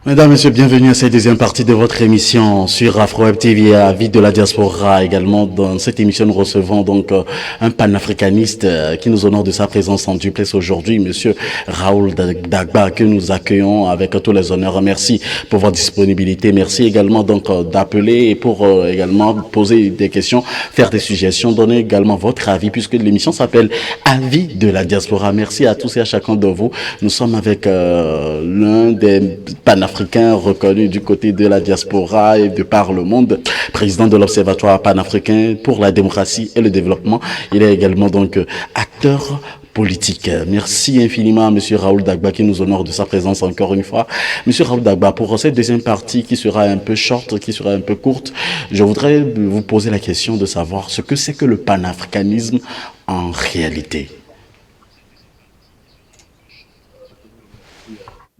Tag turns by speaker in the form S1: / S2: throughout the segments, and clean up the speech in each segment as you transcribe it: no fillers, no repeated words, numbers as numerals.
S1: Mesdames, Messieurs, bienvenue à cette deuxième partie de votre émission sur AfroWeb TV à Vie de la Diaspora. Également, dans cette émission, nous recevons donc un panafricaniste qui nous honore de sa présence en duplex aujourd'hui, Monsieur Raoul Dagba, que nous accueillons avec tous les honneurs. Merci pour votre disponibilité. Merci également donc d'appeler et pour également poser des questions, faire des suggestions, donner également votre avis puisque l'émission s'appelle Avis de la Diaspora. Merci à tous et à chacun de vous. Nous sommes avec l'un des panafricains reconnus du côté de la diaspora et de par le monde, président de l'Observatoire panafricain pour la démocratie et le développement. Il est également donc acteur politique. Merci infiniment à Monsieur Raoul Dagba qui nous honore de sa présence encore une fois. Monsieur Raoul Dagba, pour cette deuxième partie qui sera un peu short, qui sera un peu courte, je voudrais vous poser la question de savoir ce que c'est que le panafricanisme en réalité.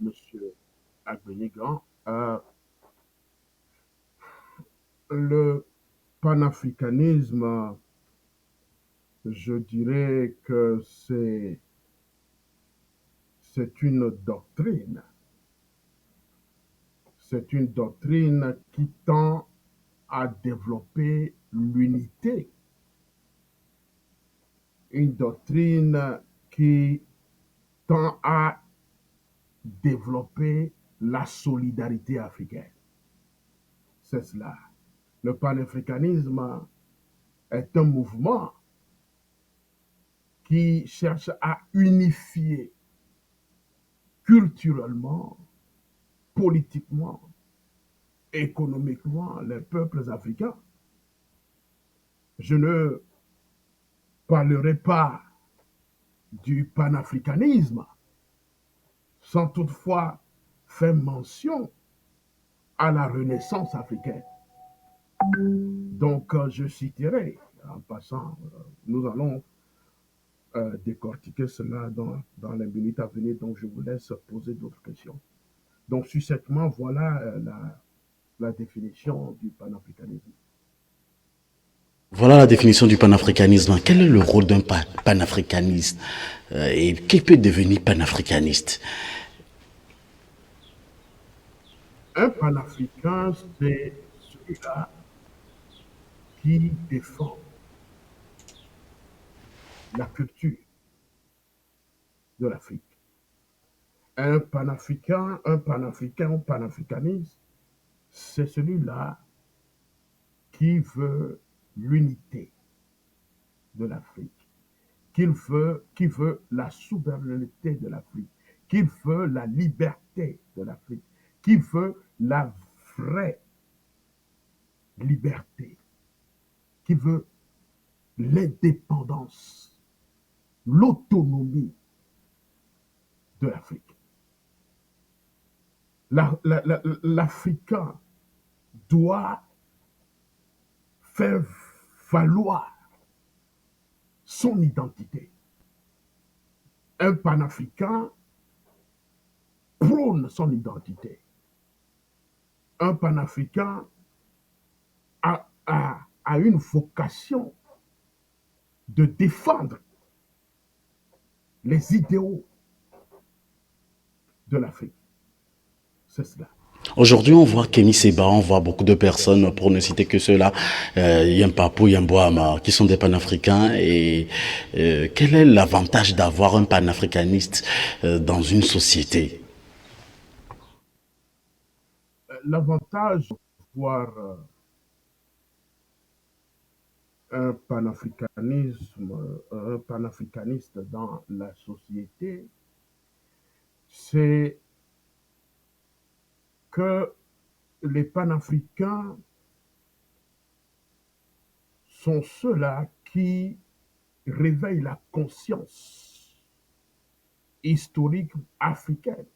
S2: Merci, Monsieur Agbenigan. Le panafricanisme, je dirais que c'est une doctrine. C'est une doctrine qui tend à développer l'unité. Une doctrine qui tend à développer la solidarité africaine. C'est cela. Le panafricanisme est un mouvement qui cherche à unifier culturellement, politiquement, économiquement les peuples africains. Je ne parlerai pas du panafricanisme sans toutefois faire mention à la Renaissance africaine. Donc, je citerai, en passant, nous allons décortiquer cela dans les minutes à venir, donc je vous laisse poser d'autres questions. Donc, succinctement, voilà la définition du panafricanisme.
S1: Voilà la définition du panafricanisme. Quel est le rôle d'un panafricaniste et qui peut devenir panafricaniste?
S2: Un panafricain, c'est celui-là qui défend la culture de l'Afrique. Un panafricaniste, c'est celui-là qui veut l'unité de l'Afrique, qui veut la souveraineté de l'Afrique, qui veut la liberté de l'Afrique, qui veut la vraie liberté, qui veut l'indépendance, l'autonomie de l'Afrique. L'Africain doit faire valoir son identité. Un panafricain prône son identité. Un panafricain a une vocation de défendre les idéaux de l'Afrique. C'est cela.
S1: Aujourd'hui, on voit Kémy Séba, on voit beaucoup de personnes, pour ne citer que ceux-là, Yampapou, Yamboama, qui sont des panafricains. Et quel est l'avantage d'avoir un panafricaniste dans une société?
S2: L'avantage de voir un panafricaniste dans la société, c'est que les panafricains sont ceux-là qui réveillent la conscience historique africaine,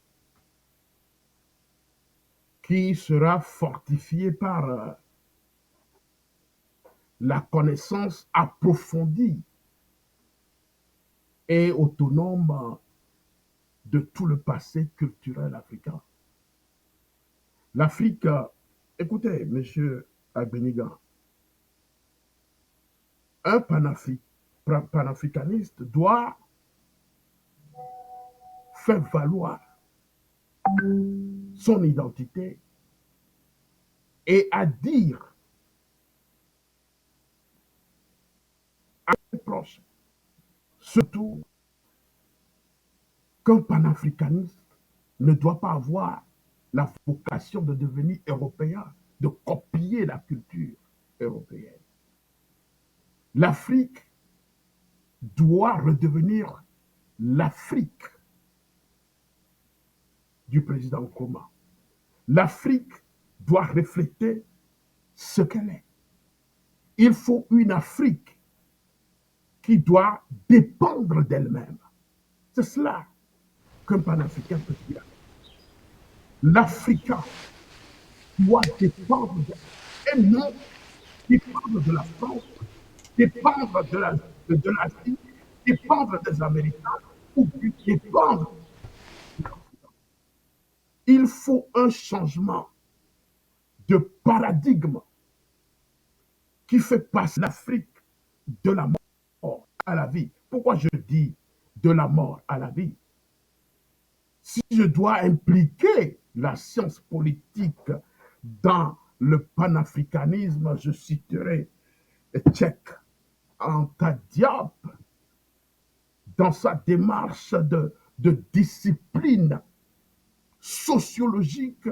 S2: qui sera fortifiée par la connaissance approfondie et autonome de tout le passé culturel africain. L'Afrique, écoutez, monsieur Agbenigan, un panafricaniste doit faire valoir son identité et à dire à ses proches, surtout qu'un panafricaniste ne doit pas avoir la vocation de devenir européen, de copier la culture européenne. L'Afrique doit redevenir l'Afrique du président Nkrumah. L'Afrique doit refléter ce qu'elle est. Il faut une Afrique qui doit dépendre d'elle-même. C'est cela qu'un panafricain peut dire. L'Africain doit dépendre d'elle et non dépendre de la France, dépendre de l'Asie, dépendre des Américains ou dépendre de l'Occident. Il faut un changement de paradigme qui fait passer l'Afrique de la mort à la vie. Pourquoi je dis de la mort à la vie? Si je dois impliquer la science politique dans le panafricanisme, je citerai Cheikh Anta Diop dans sa démarche de discipline sociologique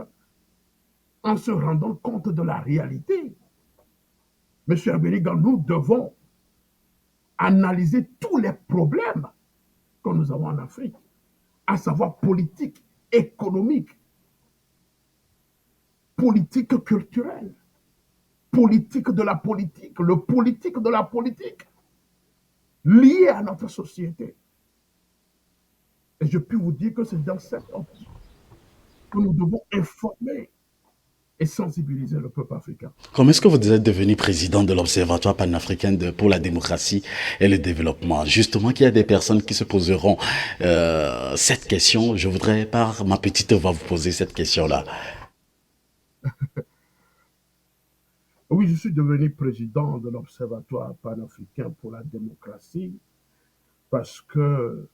S2: en se rendant compte de la réalité. Monsieur Abeligan, nous devons analyser tous les problèmes que nous avons en Afrique, à savoir politique, économique, politique culturelle, politique de la politique, le politique de la politique, lié à notre société. Et je puis vous dire que c'est dans cette optique que nous devons informer et sensibiliser le peuple africain.
S1: Comment est-ce que vous êtes devenu président de l'Observatoire panafricain pour la démocratie et le développement? Justement, qu'il y a des personnes qui se poseront cette question. Je voudrais, par ma petite voix, vous poser cette question-là.
S2: Oui, je suis devenu président de l'Observatoire panafricain pour la démocratie parce que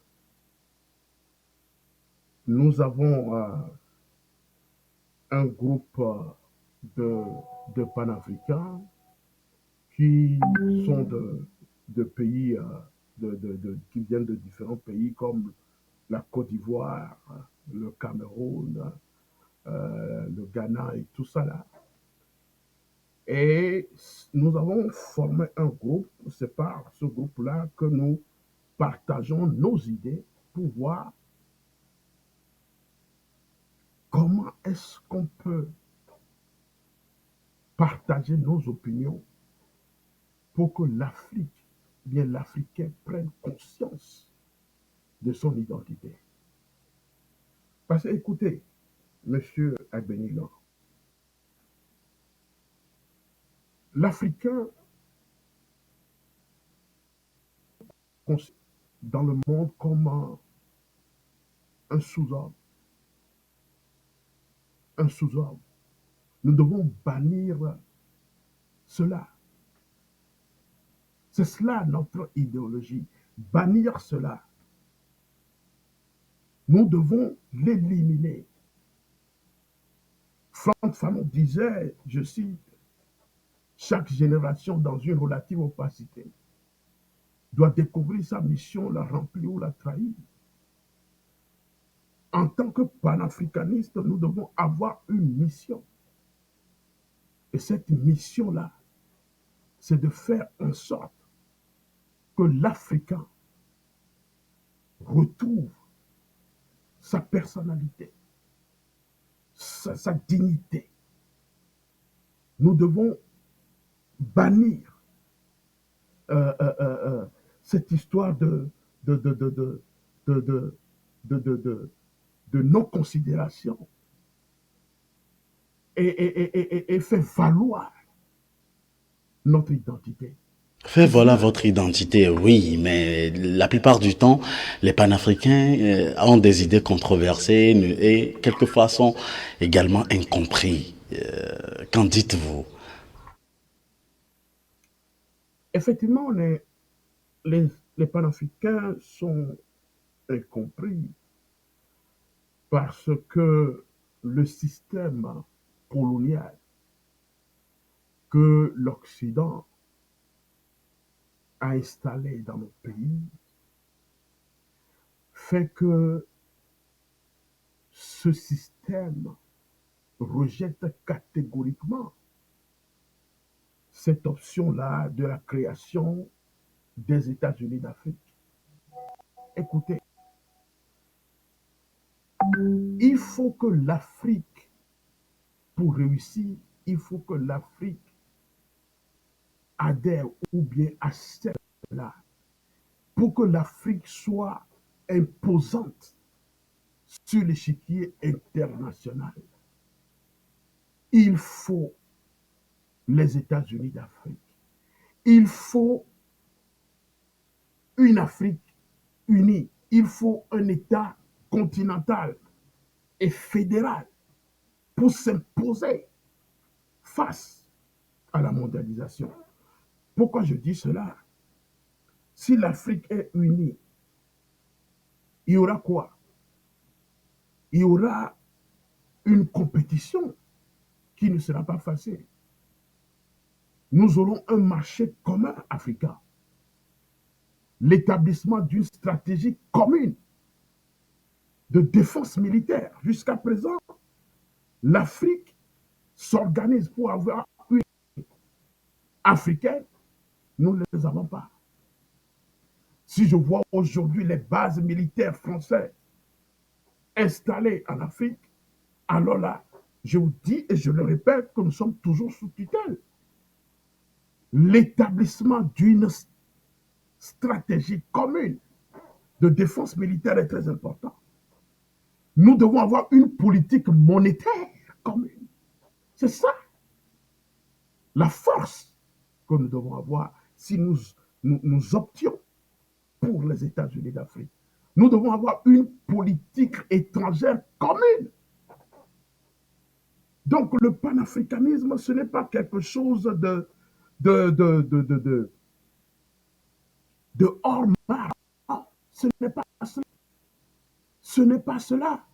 S2: nous avons un groupe de, de panafricains qui sont de pays, qui viennent de différents pays comme la Côte d'Ivoire, le Cameroun, le Ghana et tout ça là. Et nous avons formé un groupe, c'est par ce groupe-là que nous partageons nos idées pour voir comment est-ce qu'on peut partager nos opinions pour que l'Afrique, bien l'Africain, prenne conscience de son identité. Parce que, écoutez, Monsieur Agbenilan, l'Africain, dans le monde comme un sous-homme, un sous-homme. Nous devons bannir cela. C'est cela notre idéologie. Bannir cela. Nous devons l'éliminer. Franck Fanon disait, je cite, chaque génération dans une relative opacité doit découvrir sa mission, la remplir ou la trahir. En tant que panafricanistes, nous devons avoir une mission. Et cette mission-là, c'est de faire en sorte que l'Africain retrouve sa personnalité, sa dignité. Nous devons bannir cette histoire de, de non-considération et faire valoir notre identité.
S1: Faites voilà votre identité, oui, mais la plupart du temps, les panafricains ont des idées controversées et quelquefois sont également incompris. Qu'en dites-vous?
S2: Effectivement, les panafricains sont incompris parce que le système colonial que l'Occident a installé dans nos pays fait que ce système rejette catégoriquement cette option-là de la création des États-Unis d'Afrique. Écoutez, il faut que l'Afrique, pour réussir, il faut que l'Afrique adhère ou bien accepte là, pour que l'Afrique soit imposante sur l'échiquier international. Il faut les États-Unis d'Afrique. Il faut une Afrique unie. Il faut un État continental et fédéral pour s'imposer face à la mondialisation. Pourquoi je dis cela? Si l'Afrique est unie, il y aura quoi? Il y aura une compétition qui ne sera pas facile. Nous aurons un marché commun africain, l'établissement d'une stratégie commune de défense militaire. Jusqu'à présent, l'Afrique s'organise pour avoir une africaine, nous ne les avons pas. Si je vois aujourd'hui les bases militaires françaises installées en Afrique, alors là, je vous dis et je le répète que nous sommes toujours sous tutelle. L'établissement d'une stratégie commune de défense militaire est très important. Nous devons avoir une politique monétaire commune. C'est ça la force que nous devons avoir si nous options pour les États-Unis d'Afrique. Nous devons avoir une politique étrangère commune. Donc le panafricanisme, ce n'est pas quelque chose de, de, de, de, de, de hors marge. Ce n'est pas cela. Ce n'est pas cela.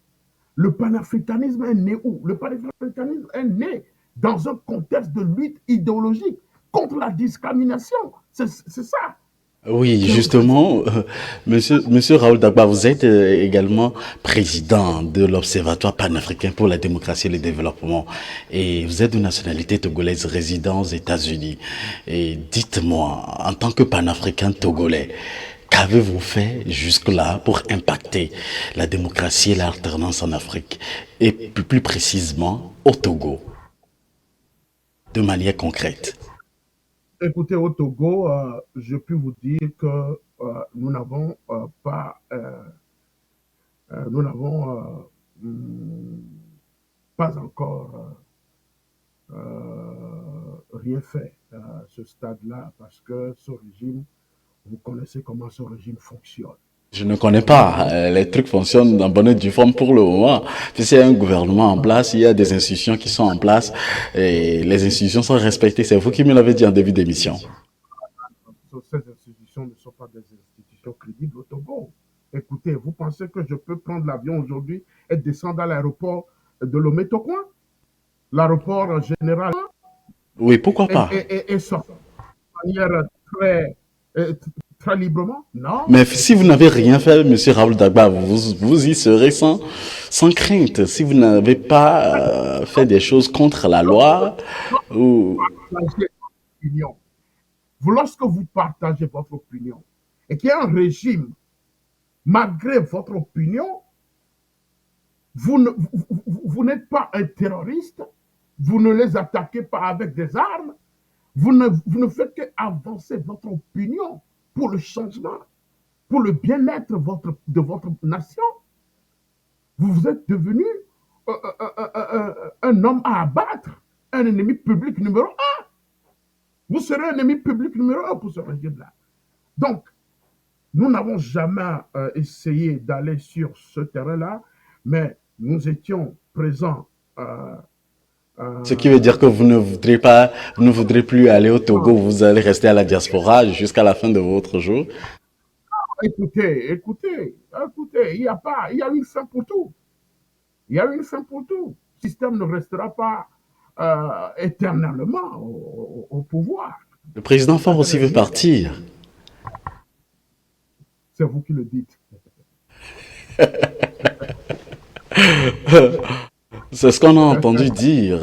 S2: Le panafricanisme est né où? Le panafricanisme est né dans un contexte de lutte idéologique contre la discrimination. C'est ça.
S1: Oui, justement, monsieur Raoul Dagba, vous êtes également président de l'Observatoire panafricain pour la démocratie et le développement. Et vous êtes de nationalité togolaise résidant aux États-Unis. Et dites-moi, en tant que panafricain togolais, qu'avez-vous fait jusque-là pour impacter la démocratie et l'alternance en Afrique, et plus précisément au Togo, de manière concrète?
S2: Écoutez, au Togo, je peux vous dire que nous n'avons nous n'avons pas encore rien fait à ce stade-là parce que ce régime, vous connaissez comment ce régime fonctionne.
S1: Je ne connais pas. Les trucs fonctionnent en bonne et due forme pour le moment. Puis il y a un gouvernement en place, il y a des institutions qui sont en place et les institutions sont respectées. C'est vous qui me l'avez dit en début d'émission.
S2: Ces institutions ne sont pas des institutions crédibles au Togo. Écoutez, vous pensez que je peux prendre l'avion aujourd'hui et descendre à l'aéroport de Lomé-Tokoin, l'aéroport général,
S1: Oui, pourquoi pas?
S2: et sortir de manière très, très librement? Non.
S1: Mais si vous n'avez rien fait, monsieur Raoul Dagba, vous y serez sans crainte. Si vous n'avez pas fait des choses contre la loi, ou...
S2: Partagez votre opinion. Lorsque vous partagez votre opinion et qu'il y a un régime, malgré votre opinion, vous n'êtes pas un terroriste, vous ne les attaquez pas avec des armes, vous ne faites qu'avancer votre opinion pour le changement, pour le bien-être de votre nation. Vous êtes devenu un homme à abattre, un ennemi public numéro un. Vous serez un ennemi public numéro un pour ce régime-là. Donc, nous n'avons jamais essayé d'aller sur ce terrain-là, mais nous étions présents.
S1: Ce qui veut dire que vous ne voudrez pas, vous ne voudrez plus aller au Togo, vous allez rester à la diaspora jusqu'à la fin de votre jour.
S2: Écoutez, il y a une fin pour tout. Il y a une fin pour tout. Le système ne restera pas éternellement au pouvoir.
S1: Le président
S2: Ça
S1: Faure aussi
S2: serait
S1: veut
S2: bien.
S1: partir.
S2: C'est vous qui le dites.
S1: C'est ce qu'on a entendu dire,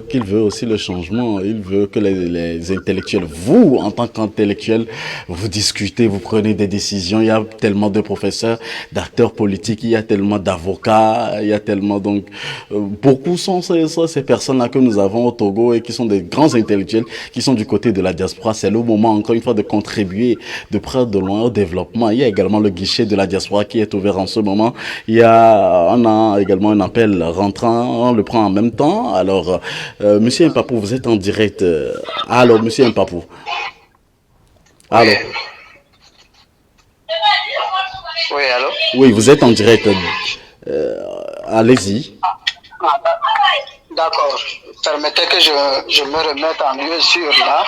S1: qu'il veut aussi le changement. Il veut que les intellectuels, vous, en tant qu'intellectuels, vous discutez, vous prenez des décisions. Il y a tellement de professeurs, d'acteurs politiques, il y a tellement d'avocats, il y a tellement donc beaucoup sont ces personnes-là que nous avons au Togo et qui sont des grands intellectuels qui sont du côté de la diaspora. C'est le moment encore une fois de contribuer de près ou de loin au développement. Il y a également le guichet de la diaspora qui est ouvert en ce moment. On a également un appel rentrant, on le prend en même temps. Alors, Monsieur Mpapou, vous êtes en direct. Alors, Monsieur Mpapou.
S3: Oui,
S1: Alors,
S3: oui, allô?
S1: oui, vous êtes en direct. Allez-y.
S3: D'accord. Permettez que je me remette en lieu sûr là.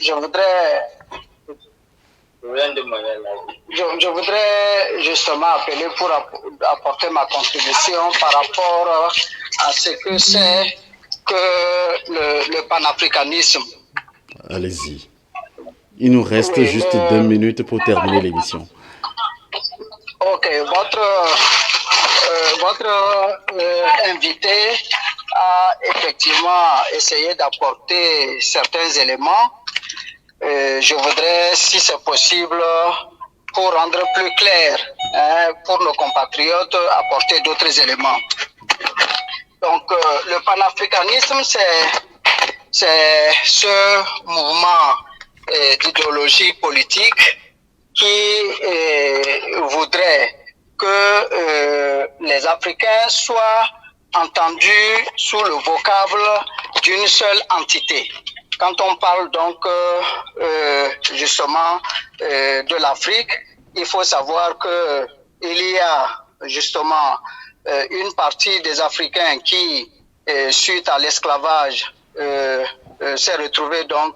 S3: Je voudrais, je voudrais justement appeler pour apporter ma contribution par rapport à ce que c'est que le panafricanisme.
S1: Allez-y. Il nous reste
S3: Oui,
S1: juste 2 minutes pour terminer l'émission.
S3: ok, votre invité a effectivement essayé d'apporter certains éléments. Je voudrais, si c'est possible, pour rendre plus clair pour nos compatriotes, apporter d'autres éléments. Donc, le panafricanisme, c'est ce mouvement d'idéologie politique qui voudrait que les Africains soient entendus sous le vocable d'une seule entité. Quand on parle donc justement de l'Afrique, il faut savoir que il y a justement une partie des Africains qui, suite à l'esclavage, s'est retrouvée donc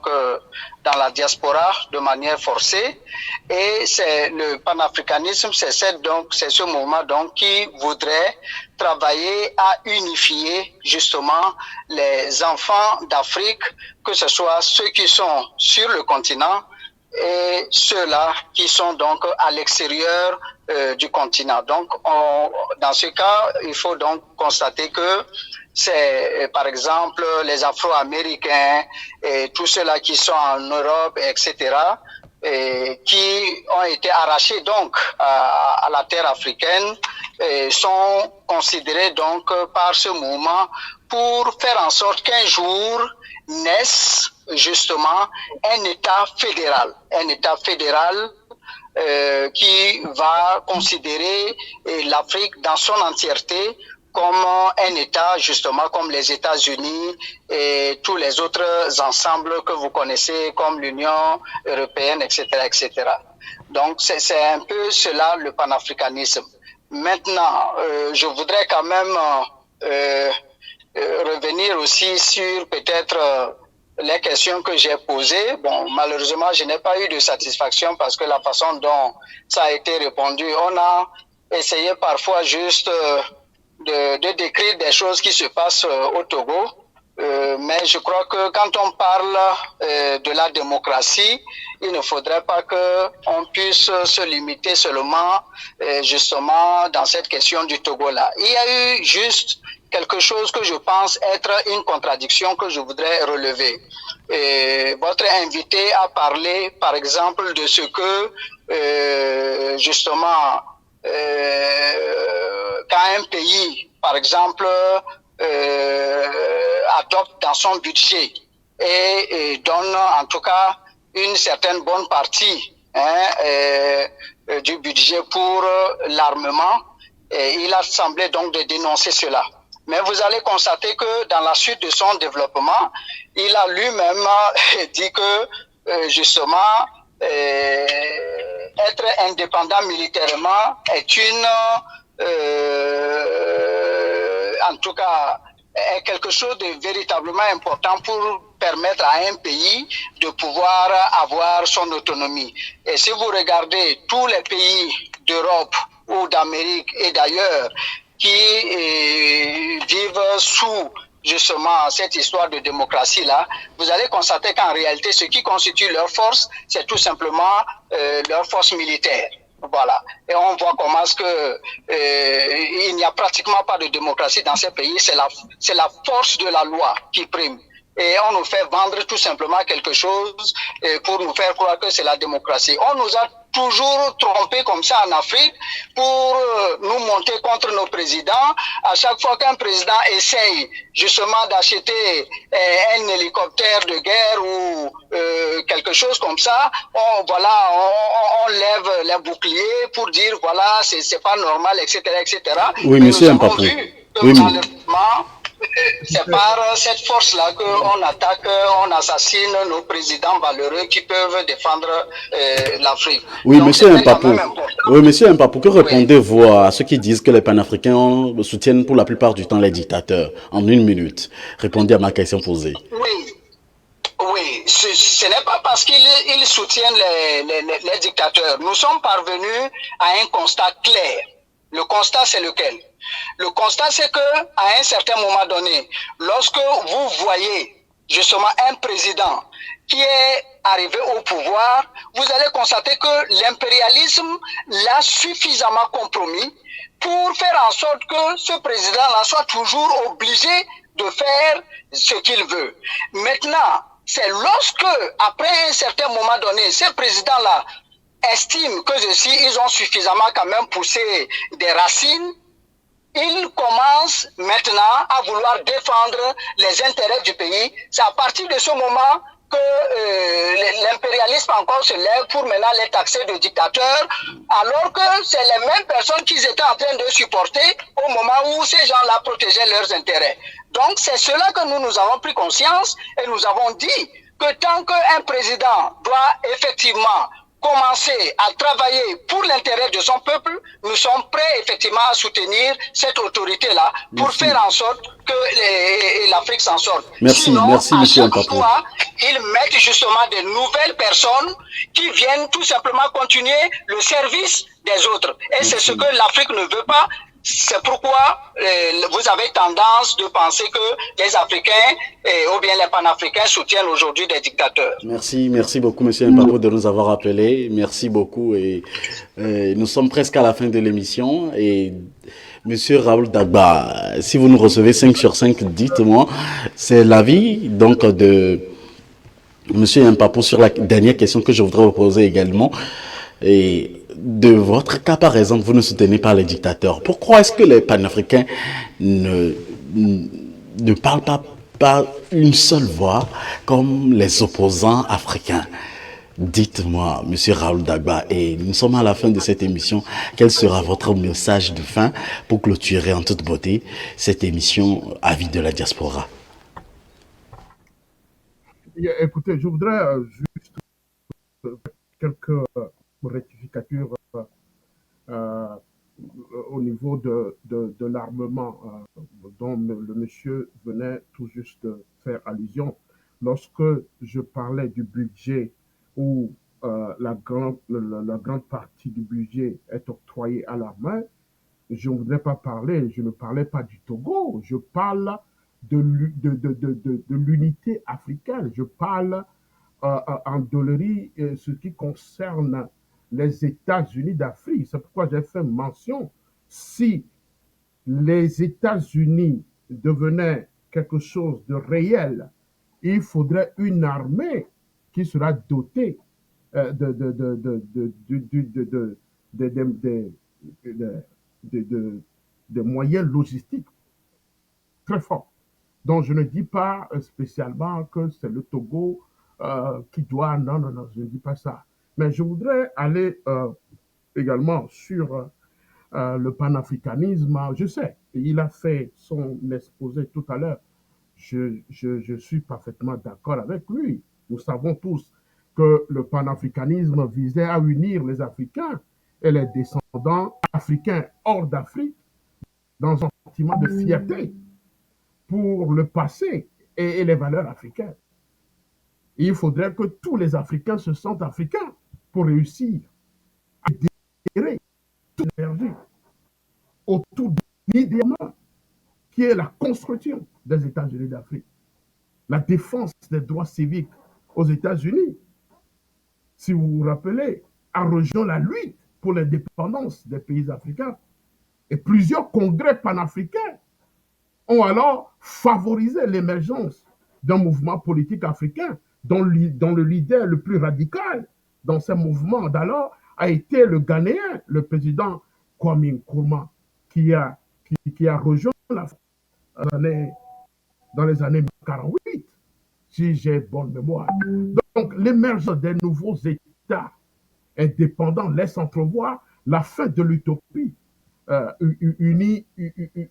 S3: dans la diaspora de manière forcée, et c'est le panafricanisme, c'est ce mouvement donc qui voudrait travailler à unifier justement les enfants d'Afrique, que ce soit ceux qui sont sur le continent et ceux-là qui sont donc à l'extérieur du continent. Donc, dans ce cas, il faut donc constater que c'est par exemple les Afro-Américains et tous ceux-là qui sont en Europe, etc., et qui ont été arrachés donc à la terre africaine et sont considérés donc par ce mouvement pour faire en sorte qu'un jour naisse justement un État fédéral qui va considérer l'Afrique dans son entièreté comme un État, justement comme les États-Unis et tous les autres ensembles que vous connaissez, comme l'Union européenne, etc., etc. Donc, c'est un peu cela, le panafricanisme. Maintenant, je voudrais quand même revenir aussi sur peut-être les questions que j'ai posées. Bon, malheureusement, je n'ai pas eu de satisfaction parce que la façon dont ça a été répondu, on a essayé parfois juste de décrire des choses qui se passent au Togo. Mais je crois que quand on parle de la démocratie, il ne faudrait pas qu'on puisse se limiter seulement justement dans cette question du Togo-là. Il y a eu juste quelque chose que je pense être une contradiction que je voudrais relever. Votre invité a parlé, par exemple, de ce que justement quand un pays, par exemple, adopte dans son budget et donne en tout cas une certaine bonne partie du budget pour l'armement, il a semblé donc de dénoncer cela. Mais vous allez constater que dans la suite de son développement, il a lui-même dit que justement être indépendant militairement est en tout cas, est quelque chose de véritablement important pour permettre à un pays de pouvoir avoir son autonomie. Et si vous regardez tous les pays d'Europe ou d'Amérique et d'ailleurs qui vivent sous justement cette histoire de démocratie-là, vous allez constater qu'en réalité, ce qui constitue leur force, c'est tout simplement leur force militaire. Voilà. Et on voit comment est-ce que il n'y a pratiquement pas de démocratie dans ces pays. C'est la force de la loi qui prime. Et on nous fait vendre tout simplement quelque chose pour nous faire croire que c'est la démocratie. On nous a toujours trompés comme ça en Afrique pour nous monter contre nos présidents. À chaque fois qu'un président essaye justement d'acheter un hélicoptère de guerre ou quelque chose comme ça, on lève les boucliers pour dire voilà, c'est pas normal, etc., etc.
S1: Oui,
S3: mais
S1: monsieur
S3: nous avons
S1: Mpapou.
S3: vu que
S1: Oui,
S3: malheureusement, c'est par cette force-là qu'on attaque, on assassine nos présidents valeureux qui peuvent défendre l'Afrique.
S1: oui,
S3: Donc,
S1: monsieur
S3: c'était quand
S1: Mpapou.
S3: même important.
S1: Oui, monsieur Mpapou, que
S3: Oui.
S1: répondez-vous à ceux qui disent que les panafricains soutiennent pour la plupart du temps les dictateurs? En une minute, répondez à ma question posée.
S3: Oui, oui, ce n'est pas parce qu'ils soutiennent les dictateurs. Nous sommes parvenus à un constat clair. Le constat, c'est lequel? Le constat, c'est que à un certain moment donné, lorsque vous voyez justement un président qui est arrivé au pouvoir, vous allez constater que l'impérialisme l'a suffisamment compromis pour faire en sorte que ce président-là soit toujours obligé de faire ce qu'il veut. Maintenant, c'est lorsque, après un certain moment donné, ces présidents-là estiment que ils ont suffisamment quand même poussé des racines, ils commencent maintenant à vouloir défendre les intérêts du pays. C'est à partir de ce moment que l'impérialisme encore se lève pour maintenant les taxer de dictateurs, alors que c'est les mêmes personnes qu'ils étaient en train de supporter au moment où ces gens-là protégeaient leurs intérêts. Donc c'est cela que nous avons pris conscience et nous avons dit que tant qu'un président doit effectivement commencer à travailler pour l'intérêt de son peuple, nous sommes prêts effectivement à soutenir cette autorité-là pour
S1: Merci.
S3: faire en sorte que l'Afrique s'en sorte.
S1: Merci,
S3: Sinon,
S1: merci,
S3: à
S1: monsieur
S3: chaque
S1: Mpapou.
S3: fois, ils mettent justement de nouvelles personnes qui viennent tout simplement continuer le service des autres. Et c'est ce que l'Afrique ne veut pas. C'est pourquoi vous avez tendance de penser que les Africains ou bien les panafricains soutiennent aujourd'hui des dictateurs.
S1: Merci beaucoup, monsieur Mpapou, de nous avoir appelés. Merci beaucoup. Et nous sommes presque à la fin de l'émission. Et monsieur Raoul Dagba, si vous nous recevez 5 sur 5, dites-moi, c'est l'avis donc de monsieur Mpapou sur la dernière question que je voudrais vous poser également. Et de votre cas, par exemple, vous ne soutenez pas les dictateurs. Pourquoi est-ce que les panafricains ne parlent pas une seule voix comme les opposants africains? Dites-moi, monsieur Raoul Dagba, et nous sommes à la fin de cette émission. Quel sera votre message de fin pour clôturer en toute beauté cette émission Avis de la diaspora?
S2: Écoutez, je voudrais juste quelques rectificatures euh, au niveau de l'armement dont le monsieur venait tout juste de faire allusion. Lorsque je parlais du budget où la grande partie du budget est octroyée à l'armée, je ne voudrais pas parler, je ne parlais pas du Togo, je parle de l'unité africaine, je parle en Dollerie ce qui concerne les États-Unis d'Afrique. C'est pourquoi j'ai fait mention, si les États-Unis devenaient quelque chose de réel, il faudrait une armée qui sera dotée de moyens logistiques très forts. Donc, je ne dis pas spécialement que c'est le Togo qui doit. Non, non, non, je ne dis pas ça. Mais je voudrais aller également sur le panafricanisme. Je sais, il a fait son exposé tout à l'heure. Je suis parfaitement d'accord avec lui. Nous savons tous que le panafricanisme visait à unir les Africains et les descendants africains hors d'Afrique dans un sentiment de fierté pour le passé et les valeurs africaines. Il faudrait que tous les Africains se sentent africains pour réussir à adhérer toutes énergies autour d'un idéal qui est la construction des États-Unis d'Afrique, la défense des droits civiques aux États-Unis, si vous vous rappelez, a rejoint la lutte pour l'indépendance des pays africains. Et plusieurs congrès panafricains ont alors favorisé l'émergence d'un mouvement politique africain dont le leader le plus radical dans ce mouvement d'alors a été le Ghanéen, le président Kwame Nkrumah, qui a rejoint l'Afrique dans les années 48, si j'ai bonne mémoire. Donc, l'émergence des nouveaux États indépendants laisse entrevoir la fin de l'utopie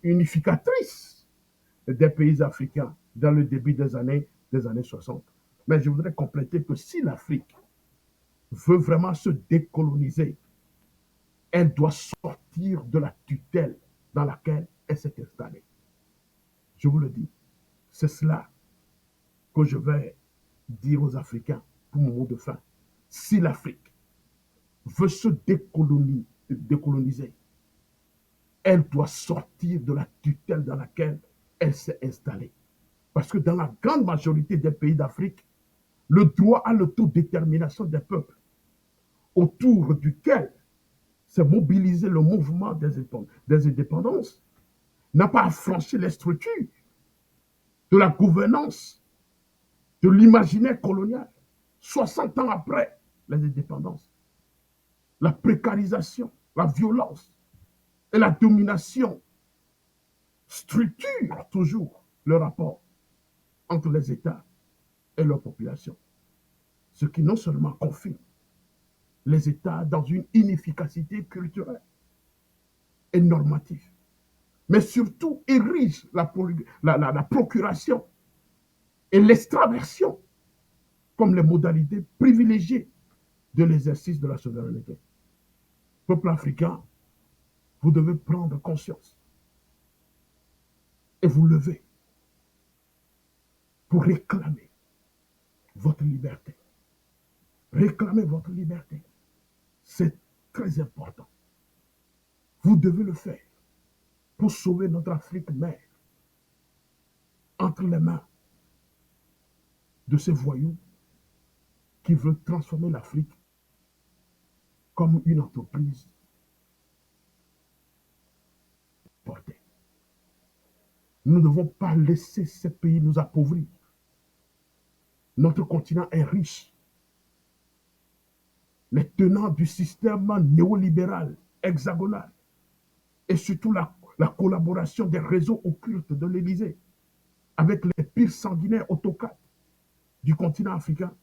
S2: unificatrice des pays africains dans le début des années 60. Mais je voudrais compléter que si l'Afrique veut vraiment se décoloniser, elle doit sortir de la tutelle dans laquelle elle s'est installée. Je vous le dis, c'est cela que je vais dire aux Africains pour mon mot de fin. Si l'Afrique veut se décoloniser, elle doit sortir de la tutelle dans laquelle elle s'est installée. Parce que dans la grande majorité des pays d'Afrique, le droit à l'autodétermination des peuples, autour duquel s'est mobilisé le mouvement des indépendances, n'a pas affranchi les structures de la gouvernance, de l'imaginaire colonial, 60 ans après les indépendances. La précarisation, la violence et la domination structurent toujours le rapport entre les États et leur population. Ce qui non seulement confine les États dans une inefficacité culturelle et normative, mais surtout érige la procuration et l'extraversion comme les modalités privilégiées de l'exercice de la souveraineté. Peuple africain, vous devez prendre conscience et vous lever pour réclamer votre liberté. Réclamer votre liberté, c'est très important. Vous devez le faire pour sauver notre Afrique mère entre les mains de ces voyous qui veulent transformer l'Afrique comme une entreprise portée. Nous ne devons pas laisser ces pays nous appauvrir. Notre continent est riche. Les tenants du système néolibéral, hexagonal, et surtout la collaboration des réseaux occultes de l'Élysée avec les pires sanguinaires autocrates du continent africain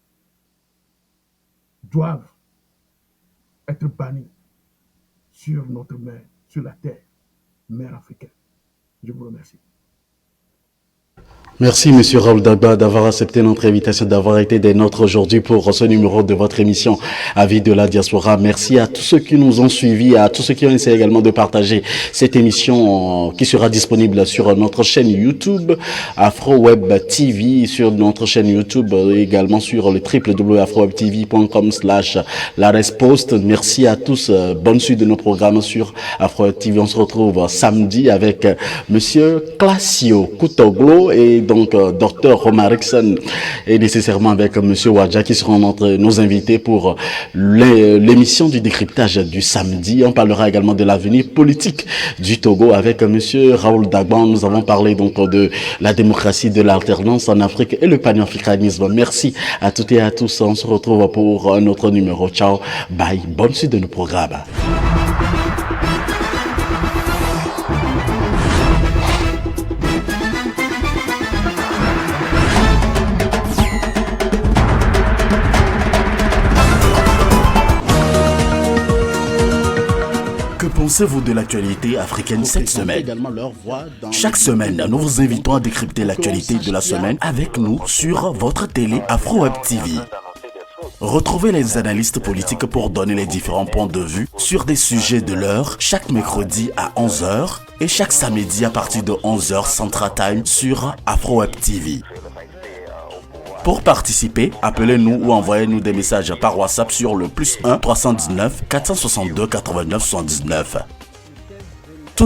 S2: doivent être bannis sur notre mer, sur la terre, mer africaine. Je vous remercie.
S1: Merci, Monsieur Raoul Dagba, d'avoir accepté notre invitation, d'avoir été des nôtres aujourd'hui pour ce numéro de votre émission Avis de la diaspora. Merci à tous ceux qui nous ont suivis, à tous ceux qui ont essayé également de partager cette émission qui sera disponible sur notre chaîne YouTube AfroWeb TV, sur notre chaîne YouTube également sur le www.afrowebtv.com/larespost. Merci à tous. Bonne suite de nos programmes sur AfroWeb TV. On se retrouve samedi avec Monsieur Classio Koutoglo et donc Dr Romarikson et nécessairement avec Monsieur Wadja qui seront nos invités pour l'émission du décryptage du samedi. On parlera également de l'avenir politique du Togo avec Monsieur Raoul Dagba. Nous avons parlé donc de la démocratie, de l'alternance en Afrique et le panafricanisme. Merci à toutes et à tous. On se retrouve pour un autre numéro. Ciao, bye, bonne suite de nos programmes. Que pensez-vous de l'actualité africaine cette semaine? Chaque semaine, nous vous invitons à décrypter l'actualité de la semaine avec nous sur votre télé AfroWeb TV. Retrouvez les analystes politiques pour donner les différents points de vue sur des sujets de l'heure chaque mercredi à 11h et chaque samedi à partir de 11h Central Time sur AfroWeb TV. Pour participer, appelez-nous ou envoyez-nous des messages par WhatsApp sur le +1 319 462 89 79.